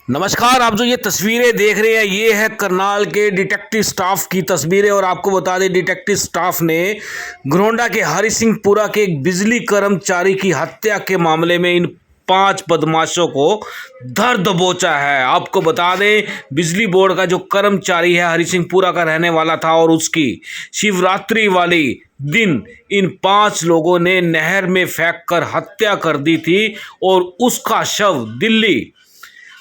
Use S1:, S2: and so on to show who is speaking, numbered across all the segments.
S1: नमस्कार। आप जो ये तस्वीरें देख रहे हैं ये है करनाल के डिटेक्टिव स्टाफ की तस्वीरें। और आपको बता दें डिटेक्टिव स्टाफ ने घरौंडा के हरि सिंहपुरा के एक बिजली कर्मचारी की हत्या के मामले में इन 5 बदमाशों को धर दबोचा है। आपको बता दें बिजली बोर्ड का जो कर्मचारी है हरि सिंहपुरा का रहने वाला था और उसकी शिवरात्रि वाली दिन इन 5 लोगों ने नहर में फेंक कर हत्या कर दी थी और उसका शव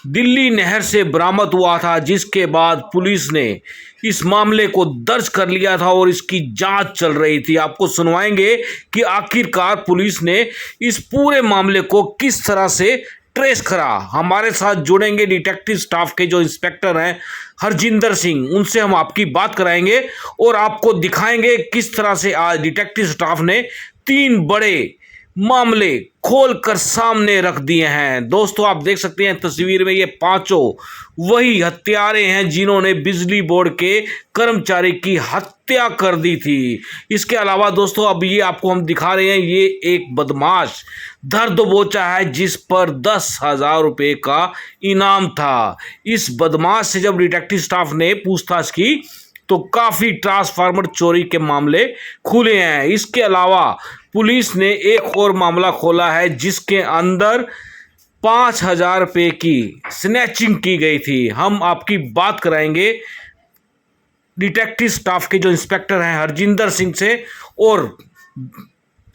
S1: दिल्ली नहर से बरामद हुआ था, जिसके बाद पुलिस ने इस मामले को दर्ज कर लिया था और इसकी जांच चल रही थी। आपको सुनवाएंगे कि आखिरकार पुलिस ने इस पूरे मामले को किस तरह से ट्रेस करा। हमारे साथ जुड़ेंगे डिटेक्टिव स्टाफ के जो इंस्पेक्टर हैं हरजिंदर सिंह, उनसे हम आपकी बात कराएंगे और आपको दिखाएंगे किस तरह से आज डिटेक्टिव स्टाफ ने 3 बड़े मामले खोलकर सामने रख दिए हैं। दोस्तों आप देख सकते हैं तस्वीर में ये 5 वही हत्यारे हैं जिन्होंने बिजली बोर्ड के कर्मचारी की हत्या कर दी थी। इसके अलावा दोस्तों अब ये आपको हम दिखा रहे हैं ये एक बदमाश धर दबोचा है जिस पर 10,000 रुपये का इनाम था। इस बदमाश से जब डिटेक्टिव स्टाफ ने पूछताछ की तो काफ़ी ट्रांसफार्मर चोरी के मामले खुले हैं। इसके अलावा पुलिस ने एक और मामला खोला है जिसके अंदर 5,000 रुपये की स्नैचिंग की गई थी। हम आपकी बात कराएंगे डिटेक्टिव स्टाफ के जो इंस्पेक्टर हैं हरजिंदर सिंह से और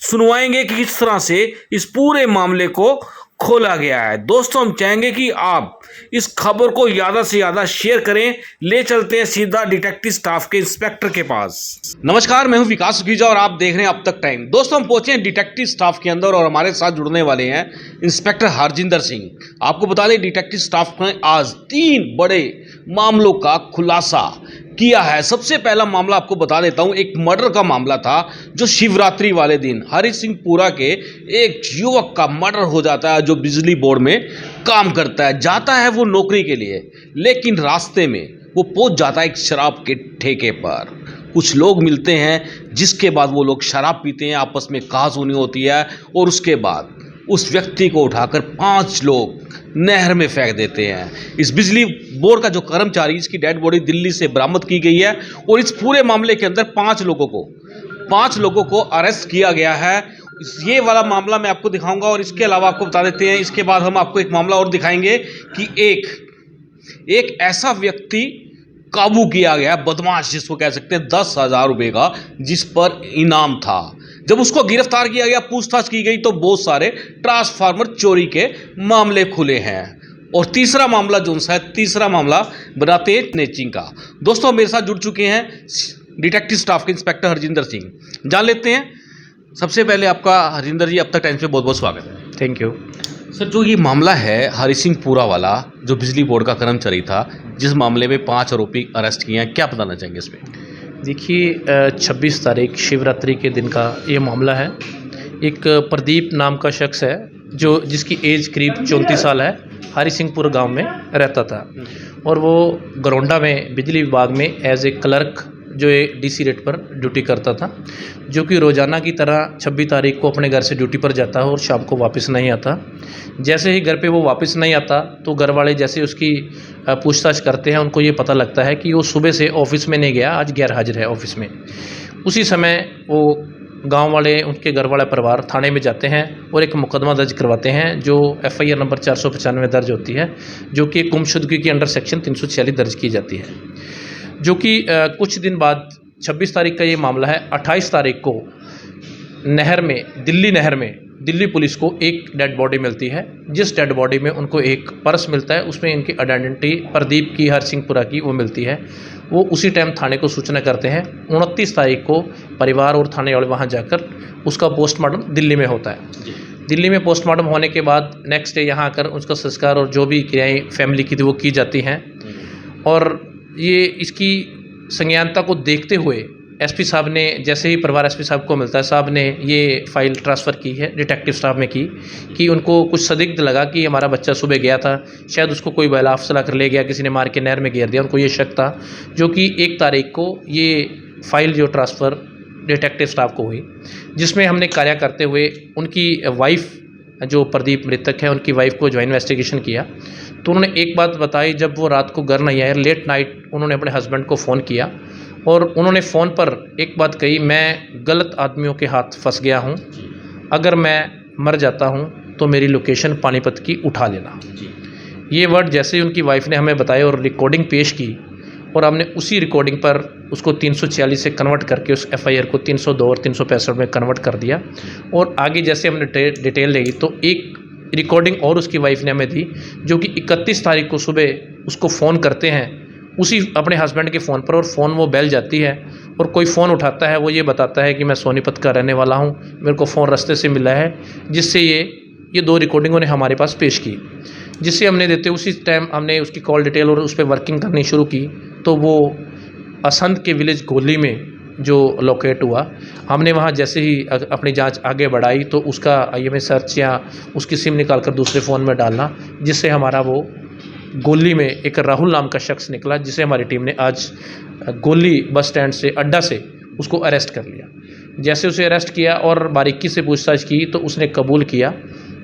S1: सुनवाएंगे कि किस तरह से इस पूरे मामले को खोला गया है। दोस्तों हम चाहेंगे कि आप इस खबर को ज़्यादा से ज़्यादा शेयर करें। ले चलते हैं सीधा डिटेक्टिव स्टाफ के इंस्पेक्टर के पास। नमस्कार, मैं हूं विकास सुखीजा और आप देख रहे हैं अब तक टाइम। दोस्तों हम पहुंचे हैं डिटेक्टिव स्टाफ के अंदर और हमारे साथ जुड़ने वाले हैं इंस्पेक्टर हरजिंदर सिंह। आपको बता दें डिटेक्टिव स्टाफ ने आज 3 बड़े मामलों का खुलासा किया है। सबसे पहला मामला आपको बता देता हूं, एक मर्डर का मामला था जो शिवरात्रि वाले दिन हरि सिंहपुरा के एक युवक का मर्डर हो जाता है जो बिजली बोर्ड में काम करता है। जाता है वो नौकरी के लिए, लेकिन रास्ते में वो पहुंच जाता है एक शराब के ठेके पर। कुछ लोग मिलते हैं जिसके बाद वो लोग शराब पीते हैं, आपस में कहासुनी होती है और उसके बाद उस व्यक्ति को उठाकर 5 लोग नहर में फेंक देते हैं। इस बिजली बोर्ड का जो कर्मचारी इसकी डेड बॉडी दिल्ली से बरामद की गई है और इस पूरे मामले के अंदर 5 लोगों को अरेस्ट किया गया है। ये वाला मामला मैं आपको दिखाऊंगा और इसके अलावा आपको बता देते हैं इसके बाद हम आपको एक मामला और दिखाएंगे कि एक ऐसा व्यक्ति काबू किया गया, बदमाश जिसको कह सकते हैं 10,000 रुपये का, जिस पर इनाम था। जब उसको गिरफ्तार किया गया, पूछताछ की गई तो बहुत सारे ट्रांसफार्मर चोरी के मामले खुले हैं। और तीसरा मामला बनाते हैं स्नैचिंग का। दोस्तों मेरे साथ जुड़ चुके हैं डिटेक्टिव स्टाफ के इंस्पेक्टर हरजिंदर सिंह। जान लेते हैं सबसे पहले आपका हरजिंदर जी अब तक टाइम से बहुत बहुत स्वागत है।
S2: थैंक यू
S1: सर, जो ये मामला है हरि सिंहपुरा वाला जो बिजली बोर्ड का कर्मचारी था जिस मामले में 5 आरोपी अरेस्ट किए हैं, क्या बताना चाहेंगे इस पर?
S2: देखिए 26 तारीख शिवरात्रि के दिन का ये मामला है। एक प्रदीप नाम का शख्स है जिसकी एज करीब 34 साल है, हरि सिंहपुर गांव में रहता था और वो घरौंडा में बिजली विभाग में एज ए क्लर्क जो डीसी रेट पर ड्यूटी करता था, जो कि रोज़ाना की तरह 26 तारीख को अपने घर से ड्यूटी पर जाता है और शाम को वापस नहीं आता। जैसे ही घर पे वो वापस नहीं आता तो घर वाले जैसे उसकी पूछताछ करते हैं, उनको ये पता लगता है कि वो सुबह से ऑफिस में नहीं गया, आज गैर हाजिर है ऑफिस में। उसी समय वो गांव वाले, उनके घर वाला परिवार थाने में जाते हैं और एक मुकदमा दर्ज करवाते हैं जो FIR नंबर 495 दर्ज होती है, जो कि गुमशुदगी की अंडर सेक्शन 346 दर्ज की जाती है। जो कि कुछ दिन बाद 26 तारीख का ये मामला है। 28 तारीख को दिल्ली नहर में दिल्ली पुलिस को एक डेड बॉडी मिलती है, जिस डेड बॉडी में उनको एक पर्स मिलता है, उसमें इनकी आइडेंटिटी प्रदीप की हरि सिंहपुरा की वो मिलती है। वो उसी टाइम थाने को सूचना करते हैं। 29 तारीख को परिवार और थाने वाले वहाँ जाकर उसका पोस्टमार्टम दिल्ली में होता है। दिल्ली में पोस्टमार्टम होने के बाद नेक्स्ट डे यहाँ आकर उसका संस्कार और जो भी क्रियाएँ फैमिली की थी वो की जाती हैं। और ये इसकी संज्ञानता को देखते हुए SP साहब ने, जैसे ही परिवार SP साहब को मिलता है, साहब ने ये फाइल ट्रांसफ़र की है डिटेक्टिव स्टाफ में की कि उनको कुछ संदिग्ध लगा कि हमारा बच्चा सुबह गया था, शायद उसको कोई बहला चला कर ले गया, किसी ने मार के नहर में गिर दिया। उनको ये शक था, जो कि 1 तारीख को ये फाइल जो ट्रांसफ़र डिटेक्टिव स्टाफ को हुई, जिसमें हमने कार्य करते हुए उनकी वाइफ जो प्रदीप मृतक है उनकी वाइफ को जो इन्वेस्टिगेशन किया तो उन्होंने एक बात बताई, जब वो रात को घर नहीं आए, लेट नाइट उन्होंने अपने हस्बैंड को फ़ोन किया और उन्होंने फ़ोन पर एक बात कही, मैं गलत आदमियों के हाथ फंस गया हूँ, अगर मैं मर जाता हूँ तो मेरी लोकेशन पानीपत की उठा लेना। ये वर्ड जैसे ही उनकी वाइफ ने हमें बताए और रिकॉर्डिंग पेश की, और हमने उसी रिकॉर्डिंग पर उसको 346 से कन्वर्ट करके उस एफआईआर को 302 और 365 में कन्वर्ट कर दिया। और आगे जैसे हमने डिटेल ली तो एक रिकॉर्डिंग और उसकी वाइफ ने हमें दी, जो कि 31 तारीख को सुबह उसको फ़ोन करते हैं उसी अपने हस्बैंड के फ़ोन पर, और फ़ोन वो बेल जाती है और कोई फ़ोन उठाता है, वो ये बताता है कि मैं सोनीपत का रहने वाला हूँ, मेरे को फ़ोन रास्ते से मिला है, जिससे ये 2 रिकॉर्डिंग उन्हें हमारे पास पेश की, जिससे हमने देते उसी टाइम हमने उसकी कॉल डिटेल और उस पर वर्किंग करनी शुरू की। तो वो असंध के विलेज गोली में जो लोकेट हुआ, हमने वहाँ जैसे ही अपनी जांच आगे बढ़ाई तो उसका आईएमआई सर्च या उसकी सिम निकाल कर दूसरे फ़ोन में डालना, जिससे हमारा वो गोली में एक राहुल नाम का शख्स निकला, जिसे हमारी टीम ने आज गोली बस स्टैंड से अड्डा से उसको अरेस्ट कर लिया। जैसे उसे अरेस्ट किया और बारीकी से पूछताछ की तो उसने कबूल किया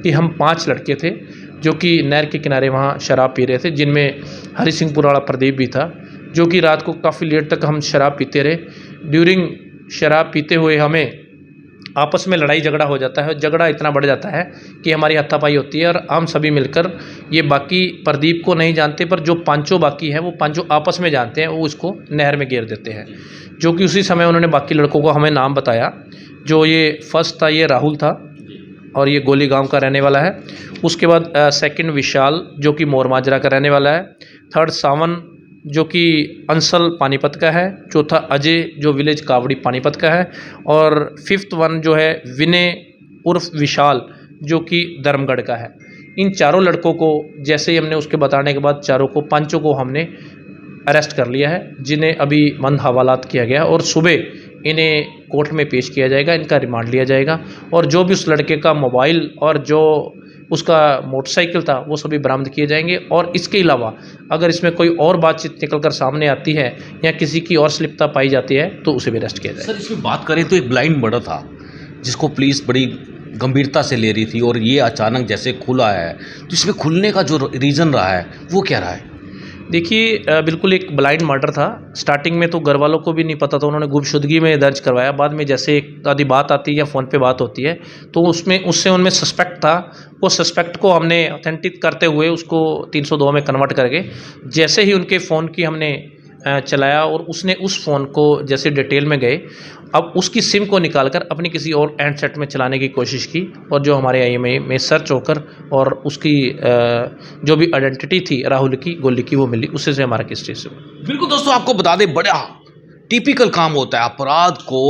S2: कि हम 5 लड़के थे जो कि नहर के किनारे वहाँ शराब पी रहे थे, जिनमें हरि सिंहपुर वाला प्रदीप भी था, जो कि रात को काफ़ी लेट तक हम शराब पीते रहे। ड्यूरिंग शराब पीते हुए हमें आपस में लड़ाई झगड़ा हो जाता है, झगड़ा इतना बढ़ जाता है कि हमारी हाथापाई होती है, और हम सभी मिलकर, ये बाकी प्रदीप को नहीं जानते पर जो पांचों बाकी हैं वो पांचों आपस में जानते हैं, वो इसको नहर में गिर देते हैं। जो कि उसी समय उन्होंने बाकी लड़कों को हमें नाम बताया। जो ये फर्स्ट था ये राहुल था और ये गोली गांव का रहने वाला है। उसके बाद सेकंड विशाल जो कि मोरमाजरा का रहने वाला है। थर्ड सावन जो कि अंसल पानीपत का है। चौथा अजय जो विलेज कावड़ी पानीपत का है। और फिफ्थ वन जो है विनय उर्फ विशाल जो कि धर्मगढ़ का है। इन चारों लड़कों को जैसे ही हमने उसके बताने के बाद चारों को पांचों को हमने अरेस्ट कर लिया है, जिन्हें अभी मंद हवालात किया गया और सुबह इन्हें कोर्ट में पेश किया जाएगा, इनका रिमांड लिया जाएगा। और जो भी उस लड़के का मोबाइल और जो उसका मोटरसाइकिल था वो सभी बरामद किए जाएंगे। और इसके अलावा अगर इसमें कोई और बातचीत निकल कर सामने आती है या किसी की और स्लिपता पाई जाती है तो उसे भी अरेस्ट किया जाएगा।
S1: सर, इसमें बात करें तो एक ब्लाइंड मर्डर था जिसको पुलिस बड़ी गंभीरता से ले रही थी और ये अचानक जैसे खुला है, तो इसमें खुलने का जो रीज़न रहा है वो क्या रहा है?
S2: देखिए, बिल्कुल एक ब्लाइंड मर्डर था। स्टार्टिंग में तो घर वालों को भी नहीं पता था, उन्होंने गुमशुदगी में दर्ज करवाया। बाद में जैसे एक आधी बात आती है या फ़ोन पे बात होती है तो उससे उनमें सस्पेक्ट था। वो सस्पेक्ट को हमने ऑथेंटिक करते हुए उसको 302 में कन्वर्ट करके जैसे ही उनके फ़ोन की हमने चलाया और उसने उस फ़ोन को जैसे डिटेल में गए, अब उसकी सिम को निकालकर अपनी किसी और हैंडसेट में चलाने की कोशिश की और जो हमारे आईएमआई में सर्च होकर और उसकी जो भी आइडेंटिटी थी राहुल की गोली की वो मिली, उससे से हमारा केस ट्रेस हुआ।
S1: बिल्कुल दोस्तों, आपको बता दें, बड़ा टिपिकल काम होता है अपराध को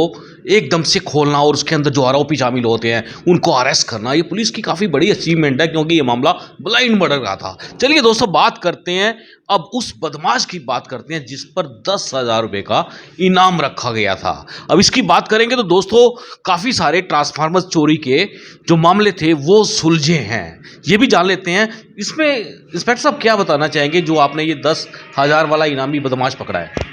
S1: एकदम से खोलना और उसके अंदर जो आरोपी शामिल होते हैं उनको अरेस्ट करना। ये पुलिस की काफ़ी बड़ी अचीवमेंट है क्योंकि ये मामला ब्लाइंड मर्डर का था। चलिए दोस्तों, बात करते हैं अब उस बदमाश की बात करते हैं जिस पर 10,000 रुपये का इनाम रखा गया था। अब इसकी बात करेंगे तो दोस्तों काफ़ी सारे ट्रांसफार्मर चोरी के जो मामले थे वो सुलझे हैं, ये भी जान लेते हैं। इसमें इंस्पेक्टर साहब क्या बताना चाहेंगे जो आपने ये 10,000 वाला इनामी बदमाश पकड़ा है?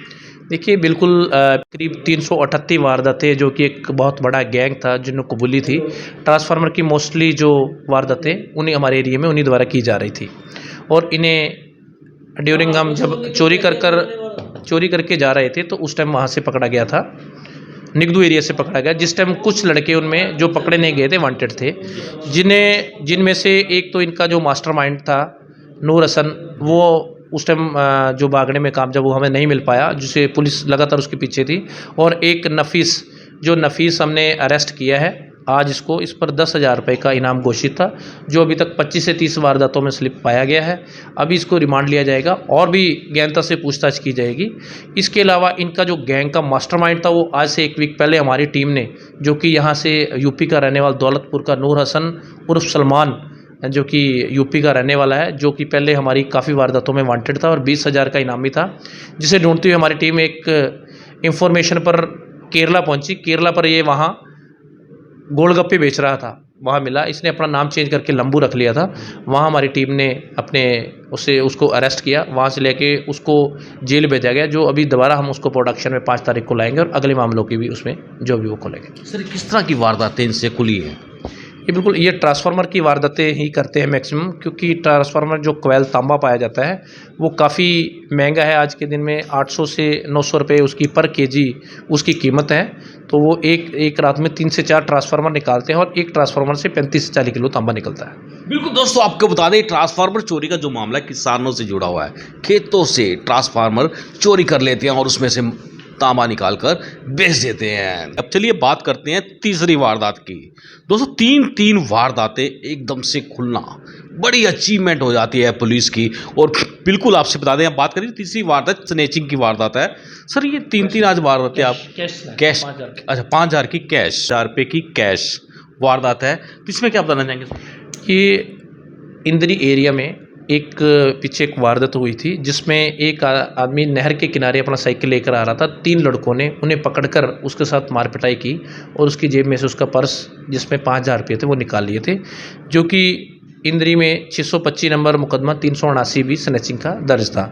S2: देखिए, बिल्कुल करीब 338 वारदातें जो कि एक बहुत बड़ा गैंग था जिन्होंने कबूली थी। ट्रांसफार्मर की मोस्टली जो वारदातें उन्हीं हमारे एरिया में उन्हीं द्वारा की जा रही थी और इन्हें ड्यूरिंग हम जब चोरी करके जा रहे थे तो उस टाइम वहाँ से पकड़ा गया था, निगदू एरिया से पकड़ा गया। जिस टाइम कुछ लड़के उनमें जो पकड़े नहीं गए थे वांटेड थे, जिनमें से एक तो इनका जो मास्टरमाइंड था नूर हसन, वो उस टाइम जो भागने में कामयाब वो हमें नहीं मिल पाया, जिसे पुलिस लगातार उसके पीछे थी। और एक नफीस हमने अरेस्ट किया है आज। इस पर 10,000 रुपये का इनाम घोषित था, जो अभी तक 25 से 30 वारदातों में स्लिप पाया गया है। अभी इसको रिमांड लिया जाएगा और भी गहनता से पूछताछ की जाएगी। इसके अलावा इनका जो गैंग का मास्टरमाइंड था वो आज से 1 वीक पहले हमारी टीम ने, जो कि यहाँ से यूपी का रहने वाला दौलतपुर का नूर हसन उर्फ सलमान जो कि यूपी का रहने वाला है, जो कि पहले हमारी काफ़ी वारदातों में वांटेड था और 20,000 का इनामी था, जिसे ढूंढती हुई हमारी टीम एक इंफॉर्मेशन पर केरला पहुंची। केरला पर ये वहाँ गोलगप्पे बेच रहा था, वहाँ मिला। इसने अपना नाम चेंज करके लंबू रख लिया था। वहाँ हमारी टीम ने उसको अरेस्ट किया, वहाँ से लेके उसको जेल भेजा गया, जो अभी दोबारा हम उसको प्रोडक्शन में 5 तारीख को लाएंगे और अगले मामलों की भी उसमें जो भी वो खोलेंगे।
S1: सर, किस तरह की वारदातें इनसे खुली हैं?
S2: ये बिल्कुल ये ट्रांसफार्मर की वारदातें ही करते हैं मैक्सिमम, क्योंकि ट्रांसफार्मर जो कोयल तांबा पाया जाता है वो काफ़ी महंगा है। आज के दिन में 800 से 900 रुपये उसकी पर केजी उसकी कीमत है। तो वो एक रात में 3 से 4 ट्रांसफार्मर निकालते हैं और एक ट्रांसफार्मर से 35 से 40 किलो तांबा निकलता है।
S1: बिल्कुल दोस्तों, आपको बता दें ट्रांसफार्मर चोरी का जो मामला है किसानों से जुड़ा हुआ है। खेतों से ट्रांसफार्मर चोरी कर लेते हैं और उसमें से तांबा निकालकर बेच देते हैं। अब चलिए बात करते हैं तीसरी वारदात की। दोस्तों, तीन वारदातें एकदम से खुलना बड़ी अचीवमेंट हो जाती है पुलिस की। और बिल्कुल आपसे बता दें, आप बात करिए तीसरी वारदात स्नेचिंग की वारदात है। सर, ये तीन आज वारदातें आप कैश अच्छा 5,000 की कैश, 4 रुपये की कैश वारदात है। तो इसमें क्या बताना चाहेंगे?
S2: ये इंदरी एरिया में पीछे एक वारदात हुई थी, जिसमें एक आदमी नहर के किनारे अपना साइकिल लेकर आ रहा था। 3 लड़कों ने उन्हें पकड़कर उसके साथ मार पिटाई की और उसकी जेब में से उसका पर्स, जिसमें 5,000 रुपये थे, वो निकाल लिए थे। जो कि इंदरी में 625 नंबर मुकदमा 379 स्नैचिंग का दर्ज था,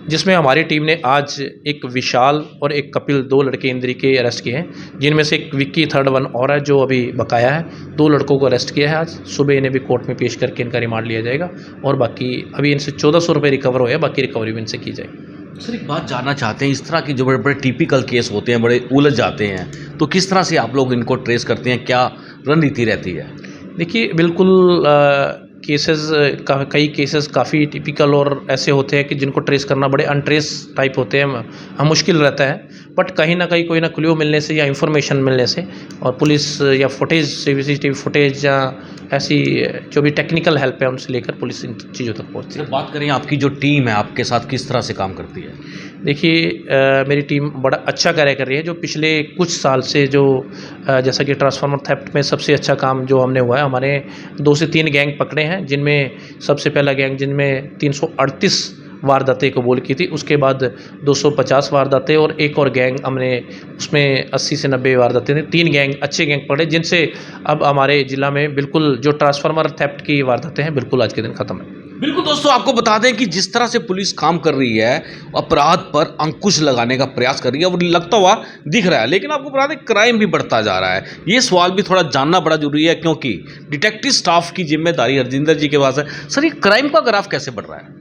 S2: जिसमें हमारी टीम ने आज एक विशाल और एक कपिल, 2 लड़के इंदरी के अरेस्ट किए हैं, जिनमें से एक विक्की थर्ड वन और है जो अभी बकाया है। 2 लड़कों को अरेस्ट किया है। आज सुबह इन्हें भी कोर्ट में पेश करके इनका रिमांड लिया जाएगा और बाकी अभी इनसे 1400 रुपये रिकवर हुए हैं, बाकी रिकवरी भी इनसे की जाएगी।
S1: सर, एक बात जानना चाहते हैं, इस तरह के जो बड़े बड़े टिपिकल केस होते हैं, बड़े उलझ जाते हैं, तो किस तरह से आप लोग इनको ट्रेस करते हैं? क्या रणनीति रहती है?
S2: देखिए, बिल्कुल कई केसेस काफ़ी टिपिकल और ऐसे होते हैं कि जिनको ट्रेस करना बड़े अनट्रेस टाइप होते हैं, मुश्किल रहता है। बट कहीं ना कहीं कोई ना क्ल्यू मिलने से या इन्फॉर्मेशन मिलने से और पुलिस या फुटेज, सीसीटीवी फुटेज या ऐसी जो भी टेक्निकल हेल्प है उनसे लेकर पुलिस इन चीज़ों तक पहुँचती है।
S1: बात करें आपकी जो टीम है, आपके साथ किस तरह से काम करती है?
S2: देखिए, मेरी टीम बड़ा अच्छा कार्य कर रही है। जो पिछले कुछ साल से जो जैसा कि ट्रांसफार्मर थेफ्ट में सबसे अच्छा काम जो हमने हुआ है, हमारे 2 से 3 गैंग पकड़े हैं, जिनमें सबसे पहला गैंग जिनमें 338 वारदातें कबूल की थी, उसके बाद 250 वारदातें और एक और गैंग हमने उसमें 80 से 90 वारदातें थी। 3 गैंग अच्छे गैंग पकड़े, जिनसे अब हमारे ज़िला में बिल्कुल जो ट्रांसफार्मर थेफ्ट की वारदातें हैं बिल्कुल आज के दिन ख़त्म है।
S1: बिल्कुल दोस्तों, आपको बता दें कि जिस तरह से पुलिस काम कर रही है, अपराध पर अंकुश लगाने का प्रयास कर रही है, वो लगता हुआ दिख रहा है। लेकिन आपको बता दें क्राइम भी बढ़ता जा रहा है। ये सवाल भी थोड़ा जानना बड़ा जरूरी है, क्योंकि डिटेक्टिव स्टाफ की जिम्मेदारी हरजिंदर जी के पास है। सर, ये क्राइम का ग्राफ कैसे बढ़ रहा है?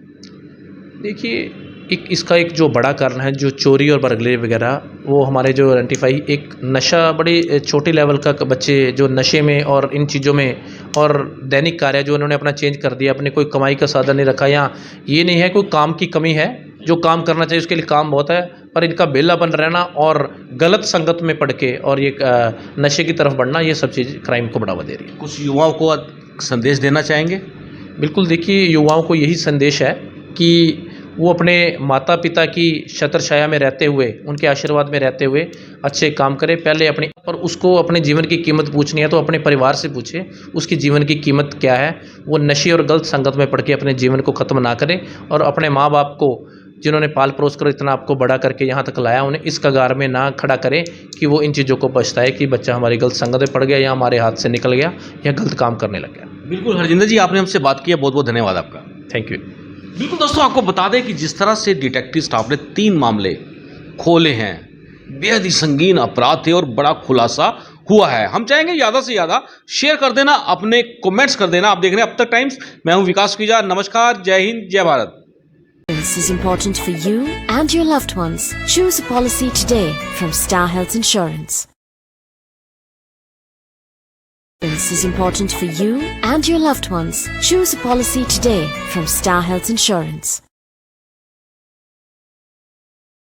S2: देखिए, इसका एक जो बड़ा कारण है जो चोरी और बर्गलरी वगैरह, वो हमारे जो आइडेंटिफाई एक नशा बड़े छोटे लेवल का बच्चे जो नशे में और इन चीज़ों में और दैनिक कार्य जो उन्होंने अपना चेंज कर दिया, अपने कोई कमाई का साधन नहीं रखा, या ये नहीं है कोई काम की कमी है, जो काम करना चाहिए उसके लिए काम बहुत है, पर इनका बेलापन रहना और गलत संगत में पड़ के और ये नशे की तरफ बढ़ना, ये सब चीज़ क्राइम को बढ़ावा दे रही है।
S1: कुछ युवाओं को संदेश देना चाहेंगे?
S2: बिल्कुल, देखिए, युवाओं को यही संदेश है कि वो अपने माता पिता की छत्रछाया में रहते हुए, उनके आशीर्वाद में रहते हुए अच्छे काम करें। पहले अपनी और उसको अपने जीवन की कीमत पूछनी है तो अपने परिवार से पूछे उसकी जीवन की कीमत क्या है। वो नशे और गलत संगत में पड़ के अपने जीवन को ख़त्म ना करें और अपने माँ बाप को, जिन्होंने पाल परोस कर इतना आपको बड़ा करके यहाँ तक लाया, उन्हें इस कगार में ना खड़ा करें कि वो इन चीज़ों को पछताए कि बच्चा हमारी गलत संगत में पड़ गया या हमारे हाथ से निकल गया या गलत काम करने लग गया।
S1: बिल्कुल हरजिंदर जी, आपने हमसे बात की है, बहुत बहुत धन्यवाद आपका।
S2: Thank you.
S1: बिल्कुल दोस्तों, आपको बता दें कि जिस तरह से डिटेक्टिव स्टाफ ने 3 मामले खोले हैं, बेहद ही संगीन अपराध थे और बड़ा खुलासा हुआ है। हम चाहेंगे ज़्यादा से ज़्यादा शेयर कर देना, अपने कमेंट्स कर देना। आप देख रहे हैं अब तक टाइम्स, मैं हूं विकास कुजा। नमस्कार, जय हिंद, जय Bharat.
S3: This is important for you and your loved ones. Choose a policy today from Star Health Insurance. This is important for you and your loved ones. Choose a policy today from Star Health Insurance.